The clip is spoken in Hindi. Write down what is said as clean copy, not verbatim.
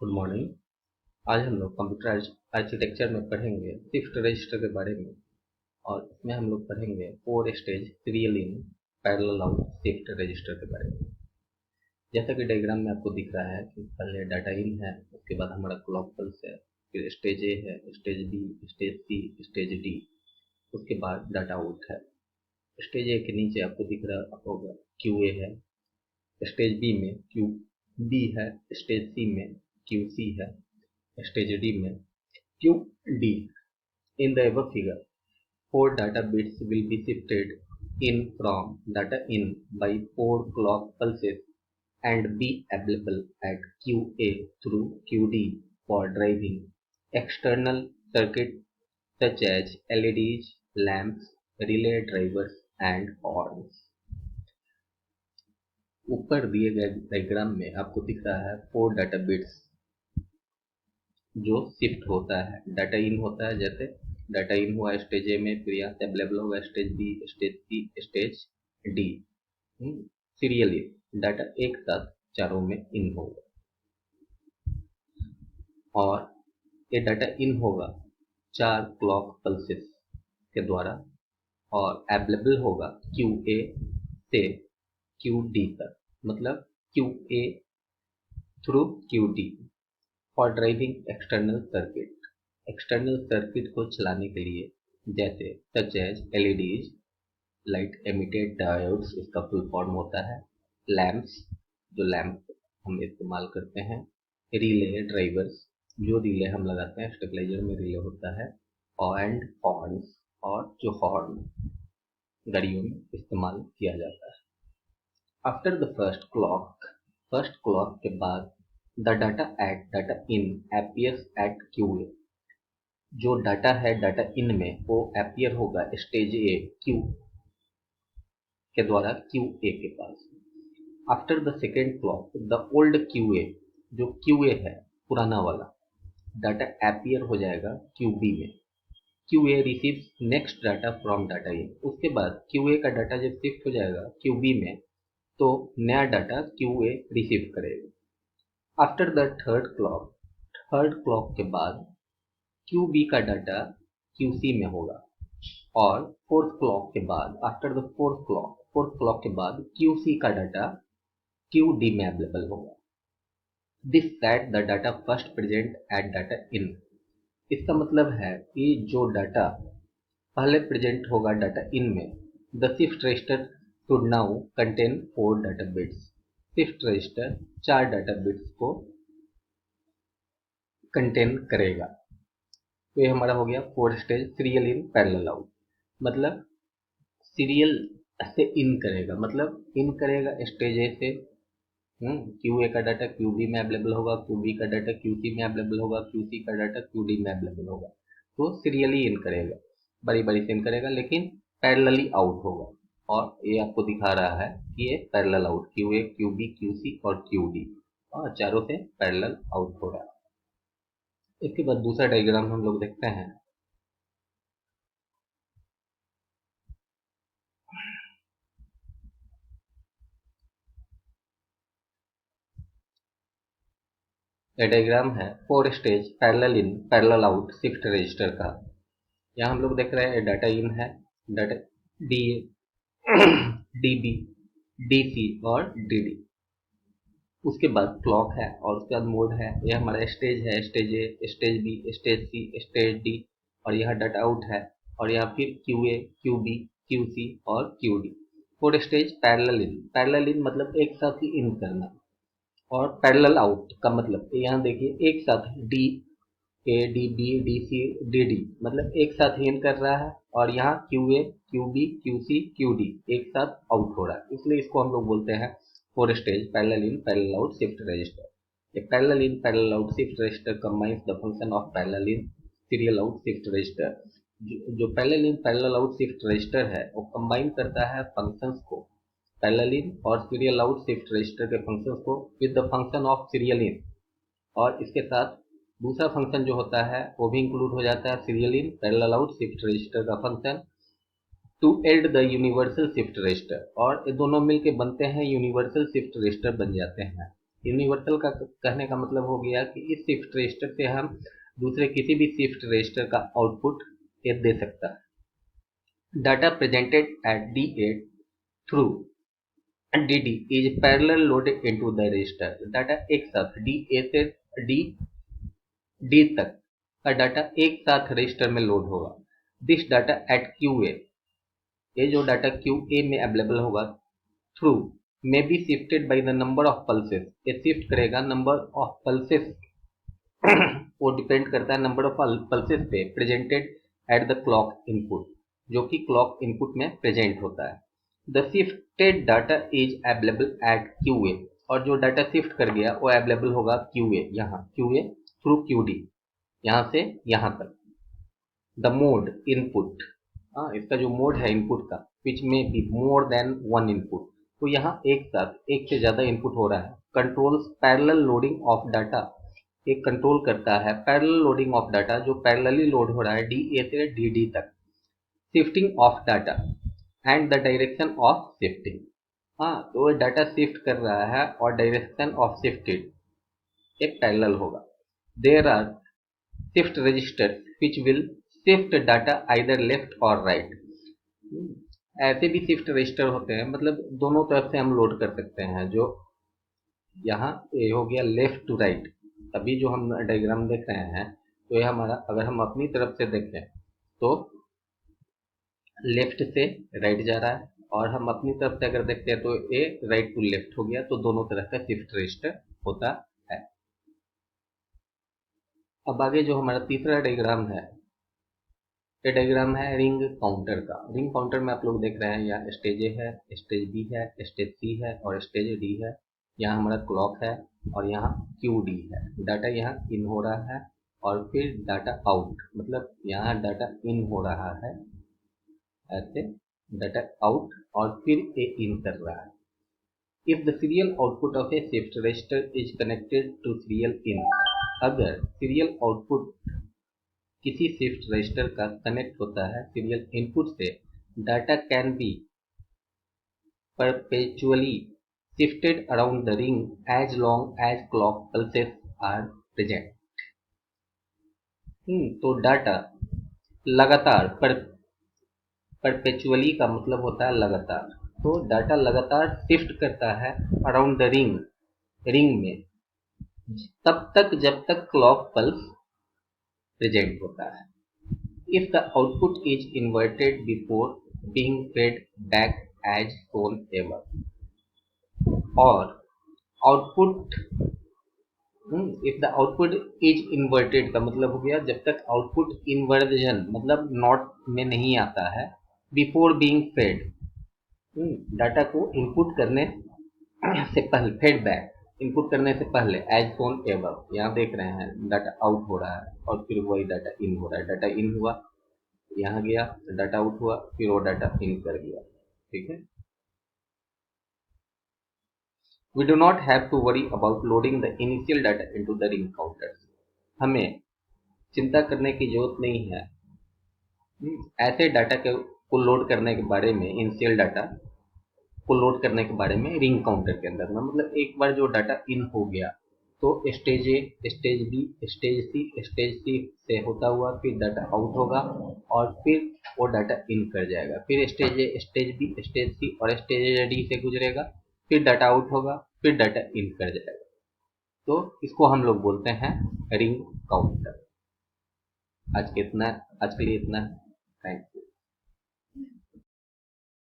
Good morning. आज हम लोग कंप्यूटर आर्किटेक्चर में पढ़ेंगे शिफ्ट रजिस्टर के बारे में। और इसमें हम लोग पढ़ेंगे 4 stage serial in parallel out shift register के बारे में। जैसा कि डायग्राम में आपको दिख रहा है कि पहले डाटा इन है, उसके बाद हमारा क्लॉक पल्स है, फिर स्टेज ए है, stage B, stage C, stage D, उसके बाद डाटा आउट है। स्टेज ए के नीचे आपको दिख रहा होगा क्यू ए है, स्टेज बी में क्यू बी है, स्टेज सी में क्यू सी है, स्टेज डी में Q D. In the above figure, 4 data bits will be shifted in from data in by 4 clock pulses and be available at QA through QD for driving external circuits such as LEDs, lamps, relay drivers and horns। ऊपर दिए गए डायग्राम में आपको दिख रहा है 4 डाटा बिट्स जो शिफ्ट होता है। डाटा इन होता है, जैसे डाटा इन हुआ स्टेज ए में, फिर यहाँ से अवेलेबल होगा stage B, stage C, stage D. Serially data एक साथ चारों में इन होगा और ये डाटा इन होगा 4 क्लॉक पल्सेस के द्वारा और अवेलेबल होगा क्यू ए से क्यू डी तक, मतलब Q A through Q D for driving external circuit. External circuit को चलाने के लिए, जैसे such as LEDs, light emitted diodes इसका फुल फॉर्म होता है, लैंप्स जो लैंप हम इस्तेमाल करते हैं, रिले ड्राइवर्स जो रिले हम लगाते हैं, स्टेबलाइजर में रिले होता है, एंड हॉर्न्स और जो हॉर्न गाड़ियों में इस्तेमाल किया जाता है। आफ्टर द फर्स्ट क्लॉक के बाद the data at data in appears at QA। जो डाटा है डाटा इन में वो appear होगा स्टेज ए क्यू के द्वारा QA के पास। After the second clock the old QA, जो QA है पुराना वाला, डाटा appear हो जाएगा QB में। QA receives next data from data in. उसके बाद QA का डाटा जब शिफ्ट हो जाएगा QB में तो नया डाटा QA रिसीव करेगा। आफ्टर द थर्ड क्लॉक के बाद QB का डाटा QC में होगा और फोर्थ क्लॉक के बाद आफ्टर द फोर्थ क्लॉक के बाद QC का डाटा QD में अवेलेबल होगा। This set the data first present at data in. इसका मतलब है कि जो डाटा पहले प्रेजेंट होगा डाटा इन में, the shift register should now contain 4 data bits. Shift register 4 data bits को कंटेन करेगा। तो ये हमारा हो गया 4 stage serial in parallel out. मतलब सीरियल से इन करेगा, मतलब इन करेगा स्टेज ए से, क्यू ए का डाटा क्यू बी में अवेलेबल होगा, क्यू बी का डाटा क्यू सी में अवेलेबल होगा, क्यू सी का डाटा क्यू डी में अवेलेबल होगा। तो सीरियली इन करेगा, बारी बारी से इन करेगा, लेकिन पैरेलली आउट होगा। और ये आपको दिखा रहा है कि ये parallel out Q A, Q B, Q C और क्यू डी और चारों से पैरेलल आउट हो रहा है। इसके बाद दूसरा डायग्राम हम लोग देखते हैं। ये डायग्राम है 4 stage parallel in parallel out shift register का। यहाँ हम लोग देख रहे हैं डाटा इन है, data D A, D B, D C और डी डी। उसके बाद क्लॉक है और उसके बाद मोड है। यह हमारा स्टेज है, stage A, stage B, stage C, stage D और यह डाटा आउट है और यहाँ फिर Q A, Q B, Q C और Q D. 4 stage parallel in मतलब एक साथ ही इन करना, और पैरेलल आउट का मतलब यहाँ देखिए एक साथ D A, D B, D C, D D, मतलब एक साथ इन कर रहा है और यहाँ Q A, Q B, Q C, Q D एक साथ आउट हो रहा है, इसलिए इसको हम लोग बोलते हैं 4 stage parallel in parallel out shift register. ये parallel in parallel out shift register combines the function of parallel in serial out shift register. जो parallel in parallel out shift register है वो कंबाइन करता है फंक्शंस को, पैरेलल इन और सीरियल आउट शिफ्ट रजिस्टर के फंक्शंस को with the function of serial in, और इसके साथ दूसरा फंक्शन जो होता है वो भी इंक्लूड हो जाता है, serial in parallel out shift register का function to add the universal shift register. और ये दोनों मिलके बनते हैं यूनिवर्सल शिफ्ट रजिस्टर बन जाते हैं। यूनिवर्सल का कहने का मतलब हो गया कि इस शिफ्ट रजिस्टर से हम दूसरे किसी भी शिफ्ट रजिस्टर का आउटपुट ये दे सकता है। Data presented at D8 through DD is parallel loaded into the register। Data एक साथ DA से D तक का डाटा एक साथ रजिस्टर में लोड होगा। दिस डाटा एट QA, ये जो डाटा QA में अवेलेबल होगा through may be shifted by the number of pulses, ये शिफ्ट करेगा नंबर ऑफ पल्सेस वो डिपेंड करता है नंबर ऑफ पल्सेस पे presented at the clock input, जो कि क्लॉक इनपुट में प्रेजेंट होता है। The shifted data is available at QA, और जो डाटा शिफ्ट कर गया वो अवेलेबल होगा QA, यहाँ QA थ्रू QD, यहाँ से यहाँ तक। द मोड इनपुट, हाँ इसका जो मोड है इनपुट का, विच में be more than one input, तो यहाँ एक साथ एक से ज़्यादा इनपुट हो रहा है। Controls parallel loading of data, एक कंट्रोल करता है पैरेलल लोडिंग ऑफ डाटा जो पैरेलली लोड हो रहा है DA से DD तक। Shifting of data and the direction of shifting, हाँ तो डाटा शिफ्ट कर रहा है और डायरेक्शन ऑफ शिफ्टेड एक पैरेलल होगा। There are shift register which will shift data either left और राइट, ऐसे भी शिफ्ट रजिस्टर होते हैं, मतलब दोनों तरफ से हम लोड कर सकते हैं। जो यहाँ ये हो गया लेफ्ट टू राइट, अभी जो हम डायग्राम देख रहे हैं तो ये हमारा, अगर हम अपनी तरफ से देखें तो लेफ्ट से राइट जा रहा है, और हम अपनी तरफ से अगर देखते हैं तो ये राइट टू लेफ्ट हो गया, तो दोनों तरह का शिफ्ट रजिस्टर होता है। अब आगे जो हमारा तीसरा डायग्राम है, ये डायग्राम है रिंग काउंटर का। रिंग काउंटर में आप लोग देख रहे हैं यहाँ स्टेज ए है, स्टेज बी है, स्टेज सी है और स्टेज डी है। यहाँ हमारा क्लॉक है और यहाँ QD है। डाटा यहाँ इन हो रहा है और फिर डाटा आउट, मतलब यहाँ डाटा इन हो रहा है ऐसे, डाटा आउट और फिर ये इन कर रहा है। If the serial output of a shift register is connected to serial in, अगर सीरियल आउटपुट किसी शिफ्ट रजिस्टर का कनेक्ट होता है सीरियल इनपुट से, data can be perpetually shifted around the ring as long as clock pulses are present। तो डाटा लगातार, परपेचुअली का मतलब होता है लगातार, तो डाटा लगातार शिफ्ट करता है अराउंड द रिंग में तब तक जब तक क्लॉक पल्स प्रेजेंट होता है। If the output is inverted before being fed back as shown above, और output, if the output is inverted का मतलब हो गया जब तक आउटपुट इन्वर्जन मतलब नॉट में नहीं आता है, बिफोर बीइंग फेड, डाटा को इनपुट करने से पहले, फेड बैक इनपुट करने से पहले, एज शोन एबव, यहाँ देख रहे हैं डाटा आउट हो रहा है और फिर वही डाटा इन हो रहा है। डाटा इन हुआ, यहाँ गया, डाटा आउट हुआ, फिर वो डाटा इन कर गया। ठीक है, we do not have to worry about loading the initial data into the ring counters। हमें चिंता करने की जरूरत नहीं है ऐसे डाटा को लोड करने के बारे में, इनिशियल डाटा को लोड करने के बारे में रिंग काउंटर के अंदर ना। मतलब एक बार जो डाटा इन हो गया तो stage A, stage B, stage सी से होता हुआ फिर डाटा आउट होगा और फिर वो डाटा इन कर जाएगा, फिर stage A, stage B, stage सी और स्टेज डी से गुजरेगा, फिर डाटा आउट होगा, फिर डाटा इन कर जाएगा। तो इसको हम लोग बोलते हैं रिंग काउंटर। आज के लिए इतना, थैंक यू।